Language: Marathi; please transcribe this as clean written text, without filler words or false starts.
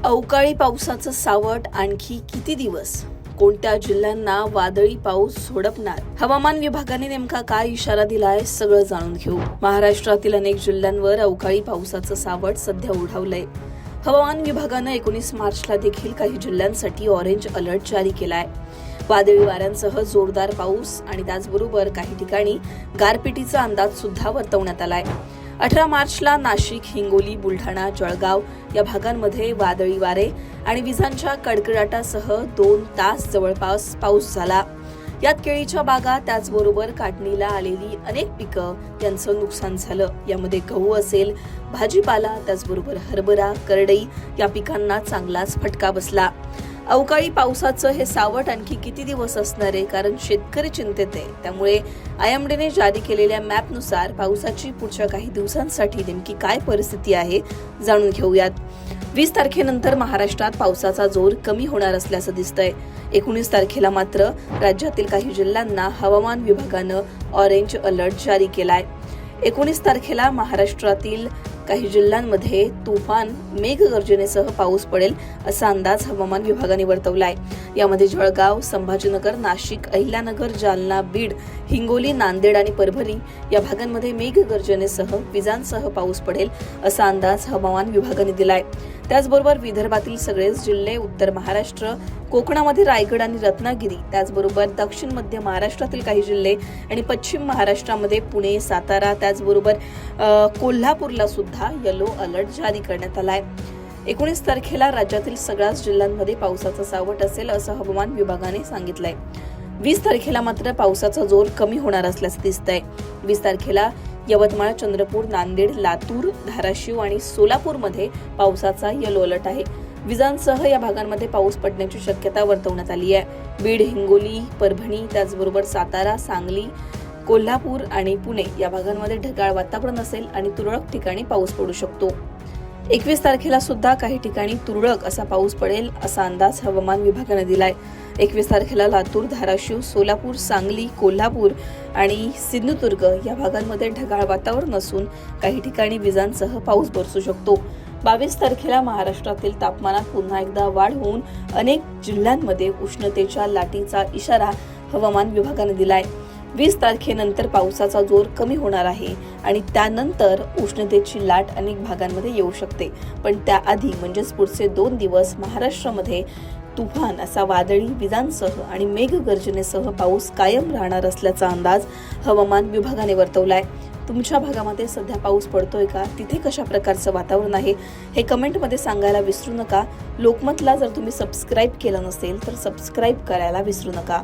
अवकाळी पावसाचं सावट आणखी किती दिवस? कोणत्या जिल्ह्यांना वादळी पाऊस झोडपणार? हवामान विभागाने नेमका काय इशारा दिलाय सगळं जाणून घेऊ. महाराष्ट्रातील अनेक जिल्ह्यांवर अवकाळी पावसाचं सावट सध्या ओढावलंय. हवामान विभागानं 19 मार्चला देखील काही जिल्ह्यांसाठी ऑरेंज अलर्ट जारी केलाय. वादळी वाऱ्यांसह जोरदार पाऊस आणि त्याचबरोबर काही ठिकाणी गारपिटीचा अंदाज सुद्धा वर्तवण्यात आलाय. 18 मार्चला नाशिक, हिंगोली, बुलढाणा, जळगाव या भागांमध्ये वादळी वारे आणि विजांच्या कडकडाटासह 2 तास जवळपास पाऊस झाला. यात केळीच्या बागा, त्याचबरोबर काढणीला आलेली अनेक पिकं यांचं नुकसान झालं. यामध्ये गहू असेल, भाजीपाला, त्याचबरोबर हरभरा, करडई या पिकांना चांगलाच फटका बसला. अवकाळी पावसाचं हे सावट आणखी किती दिवस असणार आहे? कारण शेतकरी चिंतेत आहे. त्यामुळे IMDने जारी केलेल्या मॅपनुसार पावसाची पुढच्या काही दिवसांसाठी नेमकी काय परिस्थिती आहे जाणून घेऊयात. 20 तारखेनंतर महाराष्ट्रात पावसाचा जोर कमी होणार असल्याचं दिसतंय. 19 तारखेला मात्र राज्यातील काही जिल्ह्यांना हवामान विभागानं ऑरेंज अलर्ट जारी केलाय. 19 तारखेला महाराष्ट्रातील काही जिल्ह्यांमध्ये तुफान मेघगर्जनेसह पाऊस पडेल असा अंदाज हवामान विभागाने वर्तवलाय. यामध्ये जळगाव, संभाजीनगर, नाशिक, अहिल्यानगर, जालना, बीड, हिंगोली, नांदेड आणि परभणी या भागांमध्ये मेघगर्जनेसह विजांसह पाऊस पडेल असा अंदाज हवामान विभागाने दिलाय. त्याचबरोबर विदर्भातील सगळेच जिल्हे, उत्तर महाराष्ट्र, कोकणामध्ये रायगड आणि रत्नागिरी, त्याचबरोबर दक्षिण मध्य महाराष्ट्रातील काही जिल्हे आणि पश्चिम महाराष्ट्रामध्ये पुणे, सातारा, त्याचबरोबर कोल्हापूरला सुद्धा येलो अलर्ट जारी करण्यात आलाय. 19 तारखेला राज्यातील सगळ्याच जिल्ह्यांमध्ये पावसाचा सावट असेल असं हवामान विभागाने सांगितलंय. 20 तारखेला मात्र पावसाचा जोर कमी होणार असल्याचं दिसतंय. 20 तारखेला यवतमाळ, चंद्रपूर, नांदेड, लातूर, धाराशिव आणि सोलापूरमध्ये पावसाचा येलो अलर्ट आहे. विजांसह या भागांमध्ये पाऊस पडण्याची शक्यता वर्तवण्यात आली आहे. बीड, हिंगोली, परभणी, त्याचबरोबर सातारा, सांगली, कोल्हापूर आणि पुणे या भागांमध्ये ढगाळ वातावरण असेल आणि तुरळक ठिकाणी पाऊस पडू शकतो. 21 तारखेला सुद्धा काही ठिकाणी तुरळक असा पाऊस पडेल असा अंदाज हवामान विभागाने दिलाय. 21 तारखेला लातूर, धाराशिव, सोलापूर, सांगली, कोल्हापूर आणि सिंधुदुर्ग या भागांमध्ये ढगाळ वातावरण असून काही ठिकाणी विजांसह पाऊस बरसू शकतो. 22 तारखेला महाराष्ट्रातील तापमानात पुन्हा एकदा वाढ होऊन अनेक जिल्ह्यांमध्ये उष्णतेच्या लाटेचा इशारा हवामान विभागाने दिलाय. 20 तारखेनंतर पावसाचा जोर कमी होणार आहे आणि त्यानंतर उष्णतेची लाट अनेक भागांमध्ये येऊ शकते. पण त्याआधी म्हणजेच पुढचे 2 दिवस महाराष्ट्रामध्ये तुफान असा वादळी विजांसह आणि मेघगर्जनेसह पाऊस कायम राहणार असल्याचा अंदाज हवामान विभागाने वर्तवलाय. तुमच्या भागामध्ये सध्या पाऊस पडतोय का? तिथे कशा प्रकारचं वातावरण आहे हे कमेंटमध्ये सांगायला विसरू नका. लोकमतला जर तुम्ही सबस्क्राईब केलं नसेल तर सबस्क्राईब करायला विसरू नका.